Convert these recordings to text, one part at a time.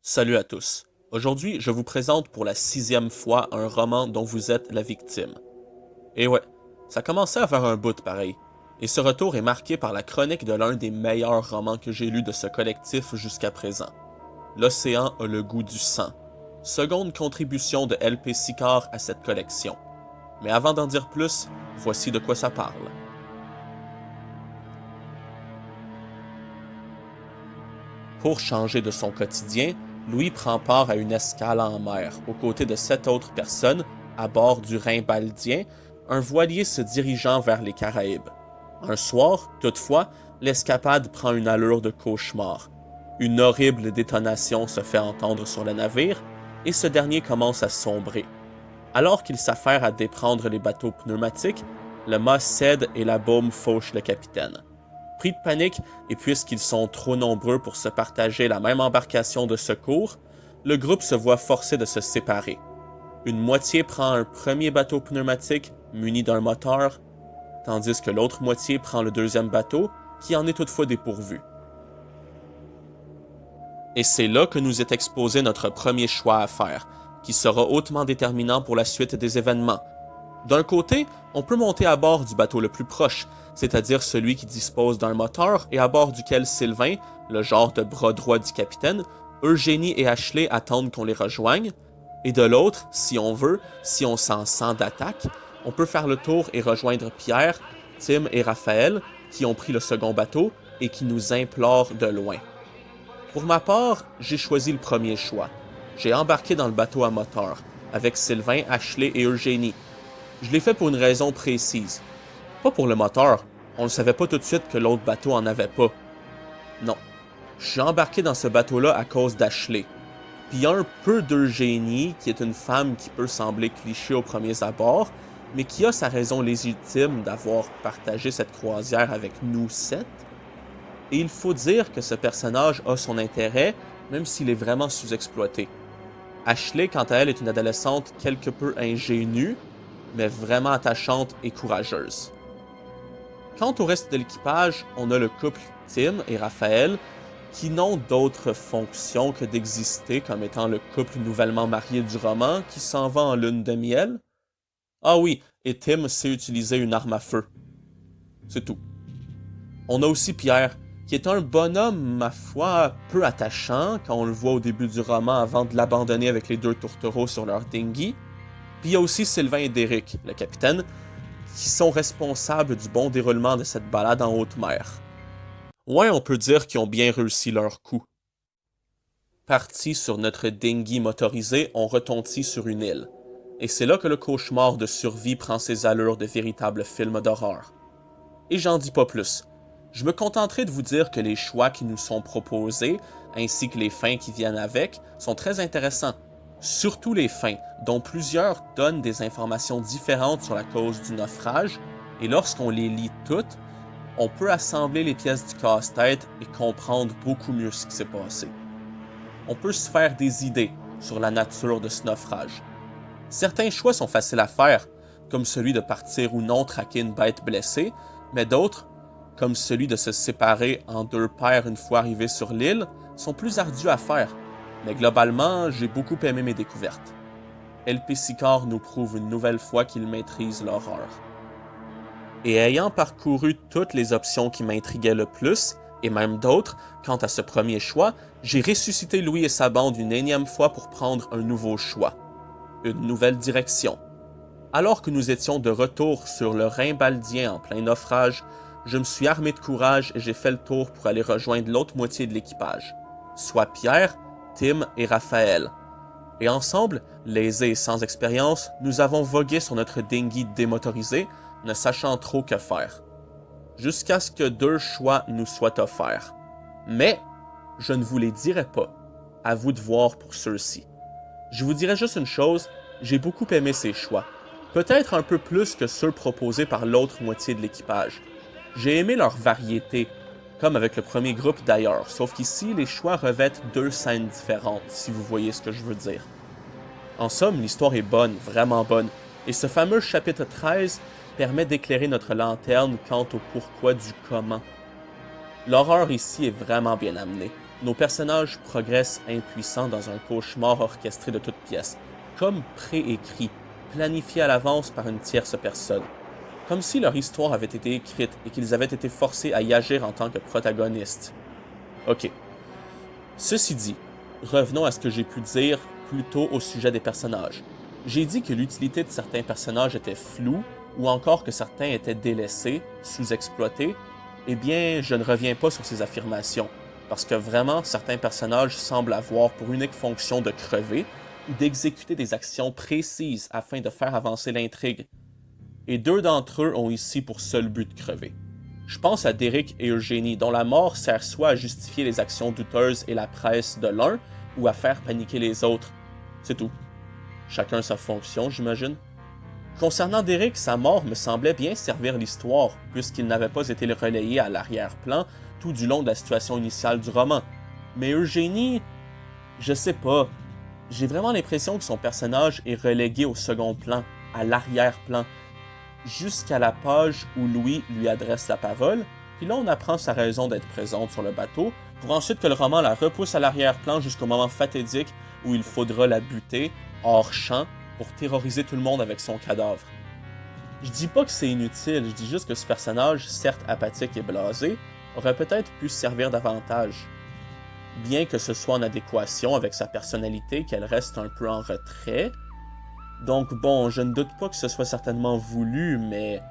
Salut à tous. Aujourd'hui, je vous présente pour la 6e fois un roman dont vous êtes la victime. Et ouais, ça commençait à faire un bout pareil. Et ce retour est marqué par la chronique de l'un des meilleurs romans que j'ai lus de ce collectif jusqu'à présent. L'océan a le goût du sang. Seconde contribution de LP Sicard à cette collection. Mais avant d'en dire plus, voici de quoi ça parle. Pour changer de son quotidien, Louis prend part à une escale en mer, aux côtés de 7 autres personnes, à bord du Rhimbaldien, un voilier se dirigeant vers les Caraïbes. Un soir, toutefois, l'escapade prend une allure de cauchemar. Une horrible détonation se fait entendre sur le navire, et ce dernier commence à sombrer. Alors qu'il s'affaire à déprendre les bateaux pneumatiques, le mât cède et la baume fauche le capitaine. Pris de panique, et puisqu'ils sont trop nombreux pour se partager la même embarcation de secours, le groupe se voit forcé de se séparer. Une moitié prend un premier bateau pneumatique muni d'un moteur, tandis que l'autre moitié prend le deuxième bateau, qui en est toutefois dépourvu. Et c'est là que nous est exposé notre premier choix à faire, qui sera hautement déterminant pour la suite des événements. D'un côté, on peut monter à bord du bateau le plus proche, c'est-à-dire celui qui dispose d'un moteur et à bord duquel Sylvain, le genre de bras droit du capitaine, Eugénie et Ashley attendent qu'on les rejoigne, et de l'autre, si on veut, si on s'en sent d'attaque, on peut faire le tour et rejoindre Pierre, Tim et Raphaël, qui ont pris le second bateau et qui nous implorent de loin. Pour ma part, j'ai choisi le premier choix. J'ai embarqué dans le bateau à moteur, avec Sylvain, Ashley et Eugénie. Je l'ai fait pour une raison précise. Pas pour le moteur, on ne savait pas tout de suite que l'autre bateau en avait pas. Non, je suis embarqué dans ce bateau-là à cause d'Ashley. Puis un peu d'Eugénie, qui est une femme qui peut sembler cliché aux premiers abords, mais qui a sa raison légitime d'avoir partagé cette croisière avec nous 7. Et il faut dire que ce personnage a son intérêt, même s'il est vraiment sous-exploité. Ashley, quant à elle, est une adolescente quelque peu ingénue, mais vraiment attachante et courageuse. Quant au reste de l'équipage, on a le couple Tim et Raphaël, qui n'ont d'autre fonction que d'exister comme étant le couple nouvellement marié du roman qui s'en va en lune de miel. Ah oui, et Tim sait utiliser une arme à feu. C'est tout. On a aussi Pierre, qui est un bonhomme, ma foi, peu attachant quand on le voit au début du roman avant de l'abandonner avec les deux tourtereaux sur leur dinghy. Puis il y a aussi Sylvain et Derek, le capitaine, qui sont responsables du bon déroulement de cette balade en haute mer. Ouais, on peut dire qu'ils ont bien réussi leur coup. Partis sur notre dinghy motorisé, on retentit sur une île. Et c'est là que le cauchemar de survie prend ses allures de véritable film d'horreur. Et j'en dis pas plus. Je me contenterai de vous dire que les choix qui nous sont proposés, ainsi que les fins qui viennent avec, sont très intéressants. Surtout les fins, dont plusieurs donnent des informations différentes sur la cause du naufrage, et lorsqu'on les lit toutes, on peut assembler les pièces du casse-tête et comprendre beaucoup mieux ce qui s'est passé. On peut se faire des idées sur la nature de ce naufrage. Certains choix sont faciles à faire, comme celui de partir ou non traquer une bête blessée, mais d'autres, comme celui de se séparer en deux paires une fois arrivé sur l'île, sont plus ardus à faire. Mais globalement, j'ai beaucoup aimé mes découvertes. LP Sicard nous prouve une nouvelle fois qu'il maîtrise l'horreur. Et ayant parcouru toutes les options qui m'intriguaient le plus, et même d'autres, quant à ce premier choix, j'ai ressuscité Louis et sa bande une énième fois pour prendre un nouveau choix. Une nouvelle direction. Alors que nous étions de retour sur le Rhimbaldien en plein naufrage, je me suis armé de courage et j'ai fait le tour pour aller rejoindre l'autre moitié de l'équipage, soit Pierre, Tim et Raphaël. Et ensemble, lésés et sans expérience, nous avons vogué sur notre dinghy démotorisé, ne sachant trop que faire. Jusqu'à ce que deux choix nous soient offerts. Mais, je ne vous les dirai pas. À vous de voir pour ceux-ci. Je vous dirai juste une chose, j'ai beaucoup aimé ces choix. Peut-être un peu plus que ceux proposés par l'autre moitié de l'équipage. J'ai aimé leur variété, comme avec le premier groupe d'ailleurs, sauf qu'ici, les choix revêtent deux scènes différentes, si vous voyez ce que je veux dire. En somme, l'histoire est bonne, vraiment bonne, et ce fameux chapitre 13 permet d'éclairer notre lanterne quant au pourquoi du comment. L'horreur ici est vraiment bien amenée. Nos personnages progressent impuissants dans un cauchemar orchestré de toutes pièces, comme préécrit, planifié à l'avance par une tierce personne. Comme si leur histoire avait été écrite et qu'ils avaient été forcés à y agir en tant que protagonistes. Ok. Ceci dit, revenons à ce que j'ai pu dire plus tôt au sujet des personnages. J'ai dit que l'utilité de certains personnages était floue, ou encore que certains étaient délaissés, sous-exploités. Eh bien, je ne reviens pas sur ces affirmations, parce que vraiment, certains personnages semblent avoir pour unique fonction de crever, ou d'exécuter des actions précises afin de faire avancer l'intrigue. Et deux d'entre eux ont ici pour seul but de crever. Je pense à Derek et Eugénie, dont la mort sert soit à justifier les actions douteuses et la presse de l'un, ou à faire paniquer les autres. C'est tout. Chacun sa fonction, j'imagine. Concernant Derek, sa mort me semblait bien servir l'histoire, puisqu'il n'avait pas été relayé à l'arrière-plan tout du long de la situation initiale du roman. Mais Eugénie, je sais pas. J'ai vraiment l'impression que son personnage est relégué au second plan, à l'arrière-plan, jusqu'à la page où Louis lui adresse la parole, puis là on apprend sa raison d'être présente sur le bateau, pour ensuite que le roman la repousse à l'arrière-plan jusqu'au moment fatidique où il faudra la buter, hors champ, pour terroriser tout le monde avec son cadavre. Je dis pas que c'est inutile, je dis juste que ce personnage, certes apathique et blasé, aurait peut-être pu servir davantage. Bien que ce soit en adéquation avec sa personnalité, qu'elle reste un peu en retrait. Donc bon, je ne doute pas que ce soit certainement voulu, mais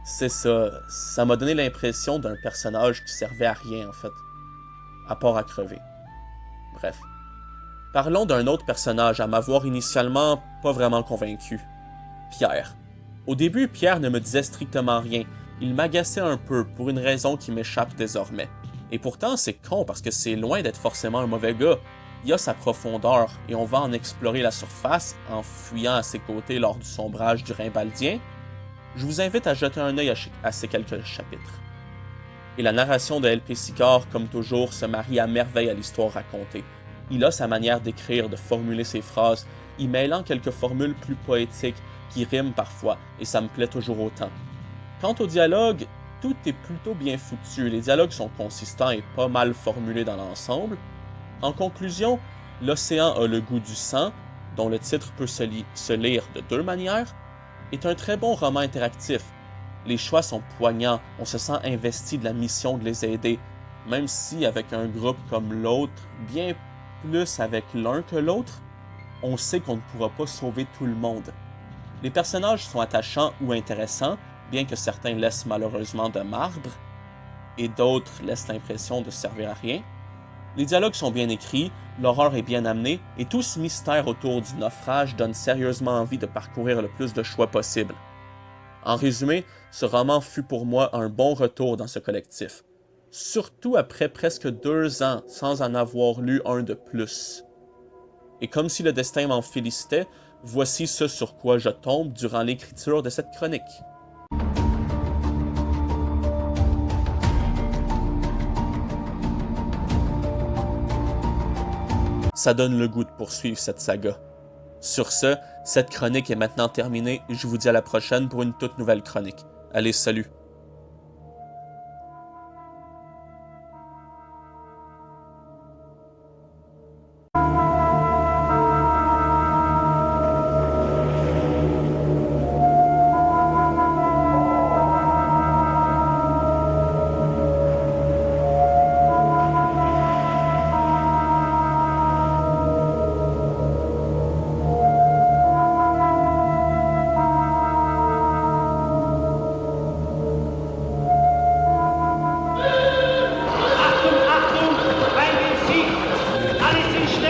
c'est ça. Ça m'a donné l'impression d'un personnage qui servait à rien en fait. À part à crever. Bref. Parlons d'un autre personnage à m'avoir initialement pas vraiment convaincu. Pierre. Au début, Pierre ne me disait strictement rien. Il m'agaçait un peu, pour une raison qui m'échappe désormais. Et pourtant, c'est con parce que c'est loin d'être forcément un mauvais gars. Il a sa profondeur, et on va en explorer la surface en fuyant à ses côtés lors du sombrage du Rimbaldien. Je vous invite à jeter un œil à ces quelques chapitres. Et la narration de L.P. Sicard, comme toujours, se marie à merveille à l'histoire racontée. Il a sa manière d'écrire, de formuler ses phrases, y mêlant quelques formules plus poétiques qui riment parfois, et ça me plaît toujours autant. Quant au dialogue, tout est plutôt bien foutu, les dialogues sont consistants et pas mal formulés dans l'ensemble. En conclusion, L'Océan a le goût du sang, dont le titre peut se lire de deux manières, est un très bon roman interactif. Les choix sont poignants, on se sent investi de la mission de les aider, même si avec un groupe comme l'autre, bien plus avec l'un que l'autre, on sait qu'on ne pourra pas sauver tout le monde. Les personnages sont attachants ou intéressants, bien que certains laissent malheureusement de marbre, et d'autres laissent l'impression de servir à rien. Les dialogues sont bien écrits, l'horreur est bien amenée, et tout ce mystère autour du naufrage donne sérieusement envie de parcourir le plus de choix possible. En résumé, ce roman fut pour moi un bon retour dans ce collectif. Surtout après presque 2 ans sans en avoir lu un de plus. Et comme si le destin m'en félicitait, voici ce sur quoi je tombe durant l'écriture de cette chronique. Ça donne le goût de poursuivre cette saga. Sur ce, cette chronique est maintenant terminée et je vous dis à la prochaine pour une toute nouvelle chronique. Allez, salut!